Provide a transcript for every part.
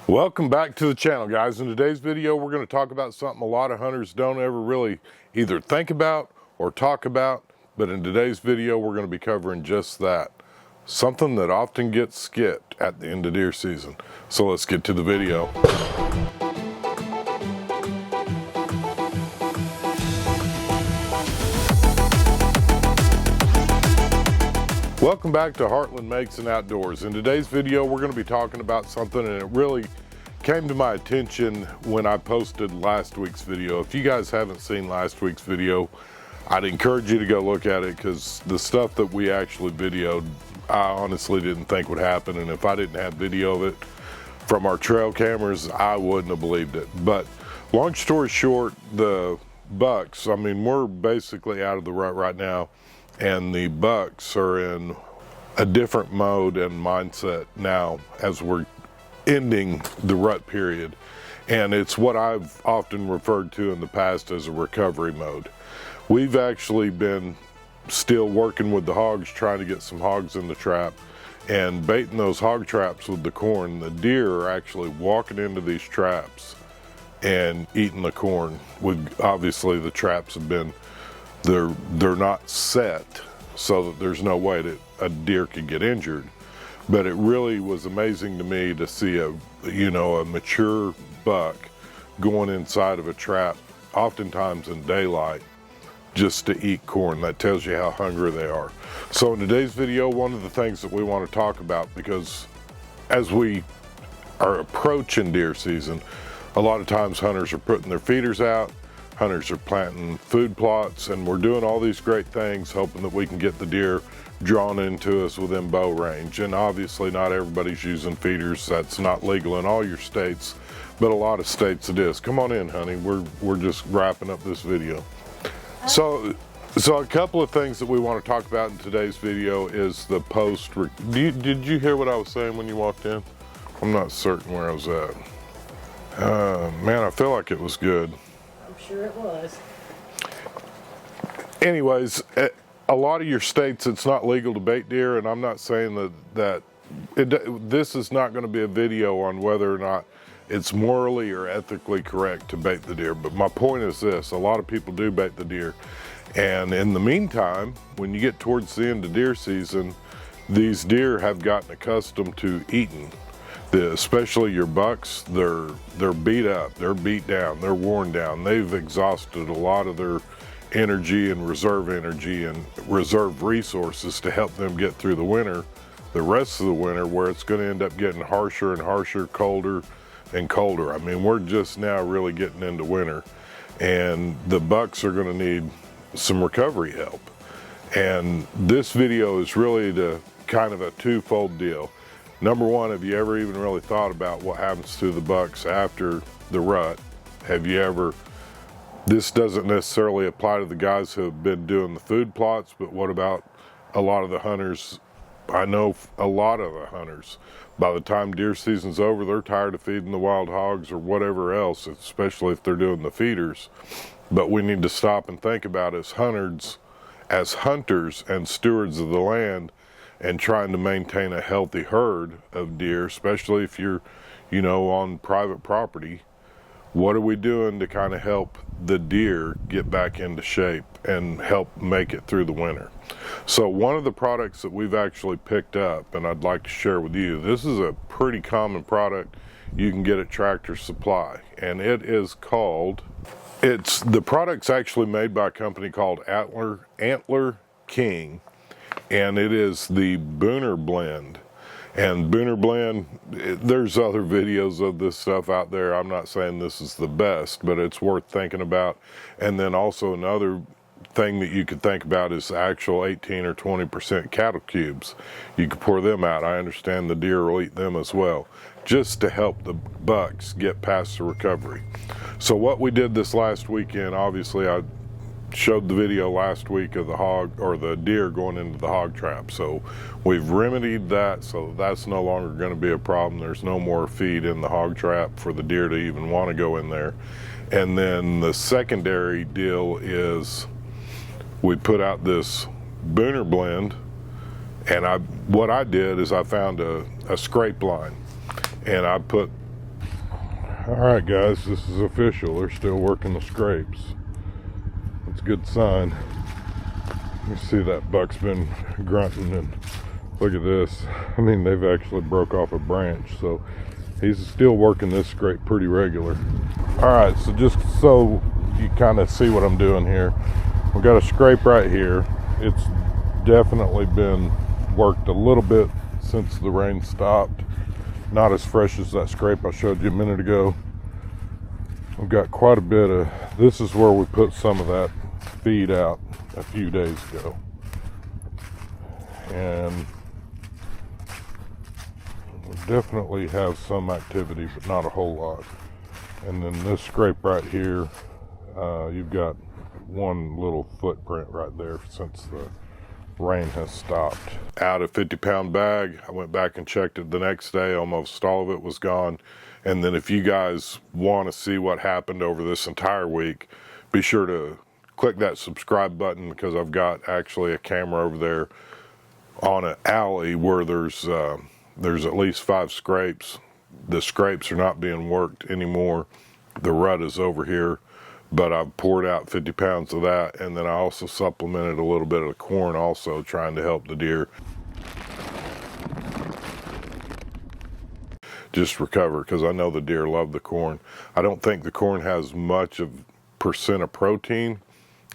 Welcome back to the channel, guys. In today's video, we're going to talk about something a lot of hunters don't ever really either think about or talk about, but in today's video, we're going to be covering just that. Something that often gets skipped at the end of deer season. So let's get to the video. Welcome back to Heartland Makes and Outdoors. In today's video, we're going to be talking about something, and it really came to my attention when I posted last week's video. If you guys haven't seen last week's video, I'd encourage you to go look at it, because the stuff that we actually videoed, I honestly didn't think would happen, and if I didn't have video of it from our trail cameras, I wouldn't have believed it. But long story short, the bucks, I mean, we're basically out of the rut right now, and the bucks are in a different mode and mindset now as we're ending the rut period. And it's what I've often referred to in the past as a recovery mode. We've actually been still working with the hogs, trying to get some hogs in the trap and baiting those hog traps with the corn. The deer are actually walking into these traps and eating the corn. Obviously the traps have been, they're not set so that there's no way that a deer could get injured. But it really was amazing to me to see a mature buck going inside of a trap, oftentimes in daylight, just to eat corn. That tells you how hungry they are. So in today's video, one of the things that we want to talk about, because as we are approaching deer season, a lot of times hunters are putting their feeders out, hunters are planting food plots, and we're doing all these great things hoping that we can get the deer drawn into us within bow range. And obviously not everybody's using feeders. That's not legal in all your states, but a lot of states it is. Come on in, honey. We're just wrapping up this video. So a couple of things that we want to talk about in today's video is the post. Did you hear what I was saying when you walked in? I'm not certain where I was at. Man, I feel like it was good. I'm sure it was. Anyways, a lot of your states, it's not legal to bait deer, and I'm not saying that this is not going to be a video on whether or not it's morally or ethically correct to bait the deer. But my point is this: a lot of people do bait the deer, and in the meantime, when you get towards the end of deer season, these deer have gotten accustomed to eating. Especially your bucks, they're beat up, they're beat down, they're worn down. They've exhausted a lot of their energy and reserve resources to help them get through the rest of the winter, where it's going to end up getting harsher and harsher, colder and colder. I mean, we're just now really getting into winter, and the bucks are going to need some recovery help. And this video is really kind of a twofold deal. Number one, have you ever even really thought about what happens to the bucks after the rut? This doesn't necessarily apply to the guys who have been doing the food plots, but what about a lot of the hunters? I know a lot of the hunters, by the time deer season's over, they're tired of feeding the wild hogs or whatever else, especially if they're doing the feeders. But we need to stop and think about, as hunters and stewards of the land, and trying to maintain a healthy herd of deer, especially if you're, on private property. What are we doing to kind of help the deer get back into shape and help make it through the winter? So one of the products that we've actually picked up, and I'd like to share with you, this is a pretty common product you can get at Tractor Supply, and it is called, the product's actually made by a company called Antler King, and it is the Booner Blend. And Booner Blend, there's other videos of this stuff out there. I'm not saying this is the best, but it's worth thinking about. And then also another thing that you could think about is the actual 18 or 20% cattle cubes. You could pour them out. I understand the deer will eat them as well, just to help the bucks get past the recovery. So what we did this last weekend, obviously I showed the video last week of the deer going into the hog trap. So we've remedied that, so that's no longer going to be a problem. There's no more feed in the hog trap for the deer to even want to go in there. And then the secondary deal is we put out this Booner Blend, and what I did is I found a scrape line, and I put All right, guys, this is official. They're still working the scrapes. It's a good sign. You see that buck's been grunting, and look at this. I mean, they've actually broke off a branch, so he's still working this scrape pretty regular. All right, so just so you kind of see what I'm doing here, we've got a scrape right here. It's definitely been worked a little bit since the rain stopped. Not as fresh as that scrape I showed you a minute ago. We've got quite a bit of, this is where we put some of that feed out a few days ago. And we definitely have some activity, but not a whole lot. And then this scrape right here, you've got one little footprint right there since the rain has stopped. Out a 50-pound bag. I went back and checked it the next day. Almost all of it was gone. And then if you guys want to see what happened over this entire week, be sure to click that subscribe button, because I've got actually a camera over there on an alley where there's at least 5 scrapes. The scrapes are not being worked anymore. The rut is over here. But I've poured out 50 pounds of that, and then I also supplemented a little bit of the corn also, trying to help the deer just recover, because I know the deer love the corn. I don't think the corn has much of percent of protein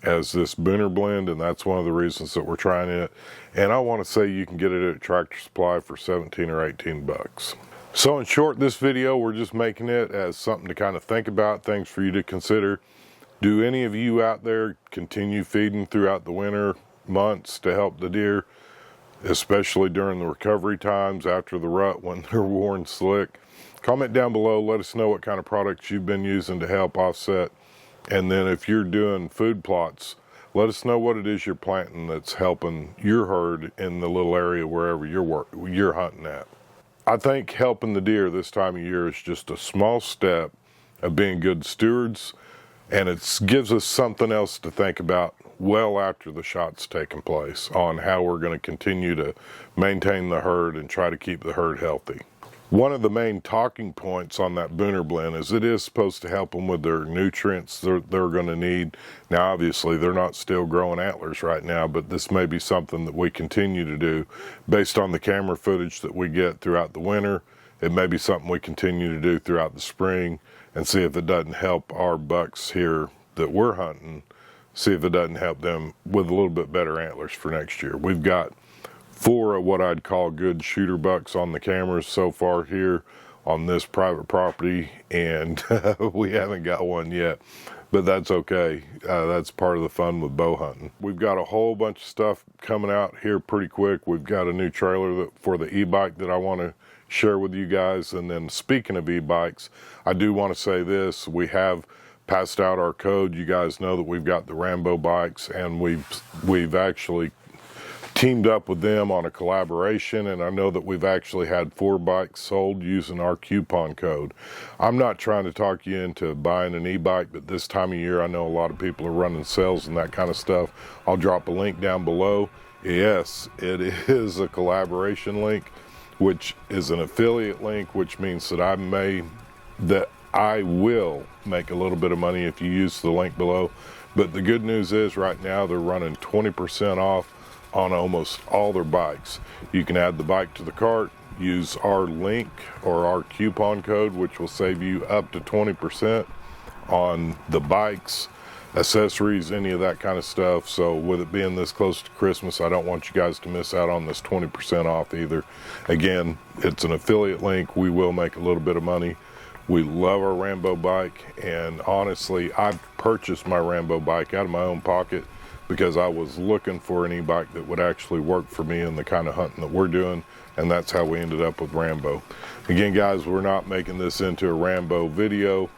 as this Booner blend, and that's one of the reasons that we're trying it. And I want to say you can get it at Tractor Supply for 17 or 18 bucks. So in short, this video, we're just making it as something to kind of think about, things for you to consider. Do any of you out there continue feeding throughout the winter months to help the deer, especially during the recovery times after the rut when they're worn slick? Comment down below. Let us know what kind of products you've been using to help offset. And then if you're doing food plots, let us know what it is you're planting that's helping your herd in the little area wherever you're hunting at. I think helping the deer this time of year is just a small step of being good stewards. And it gives us something else to think about well after the shot's taken place on how we're going to continue to maintain the herd and try to keep the herd healthy. One of the main talking points on that Booner blend is it is supposed to help them with their nutrients they're going to need. Now, obviously, they're not still growing antlers right now, but this may be something that we continue to do based on the camera footage that we get throughout the winter. It may be something we continue to do throughout the spring, and see if it doesn't help our bucks here that we're hunting, see if it doesn't help them with a little bit better antlers for next year. We've got 4 of what I'd call good shooter bucks on the cameras so far here on this private property, and we haven't got one yet, but that's okay. That's part of the fun with bow hunting. We've got a whole bunch of stuff coming out here pretty quick. We've got a new trailer for the e-bike that I want to share with you guys. And then speaking of e-bikes, I do want to say this: we have passed out our code. You guys know that we've got the Rambo bikes, and we've actually teamed up with them on a collaboration, and I know that we've actually had 4 bikes sold using our coupon code. I'm not trying to talk you into buying an e-bike, but this time of year I know a lot of people are running sales and that kind of stuff. I'll drop a link down below. Yes, it is a collaboration link, which is an affiliate link, which means that I will make a little bit of money if you use the link below. But the good news is right now they're running 20% off on almost all their bikes. You can add the bike to the cart, use our link or our coupon code, which will save you up to 20% on the bikes, accessories, any of that kind of stuff. So with it being this close to Christmas, I don't want you guys to miss out on this 20% off either. Again, it's an affiliate link. We will make a little bit of money. We love our Rambo bike, and honestly, I've purchased my Rambo bike out of my own pocket because I was looking for an e-bike that would actually work for me in the kind of hunting that we're doing, and that's how we ended up with Rambo. Again, guys, we're not making this into a Rambo video.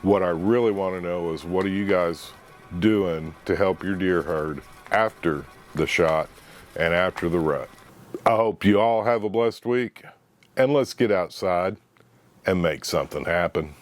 What I really want to know is, what are you guys doing to help your deer herd after the shot and after the rut? I hope you all have a blessed week, and let's get outside and make something happen.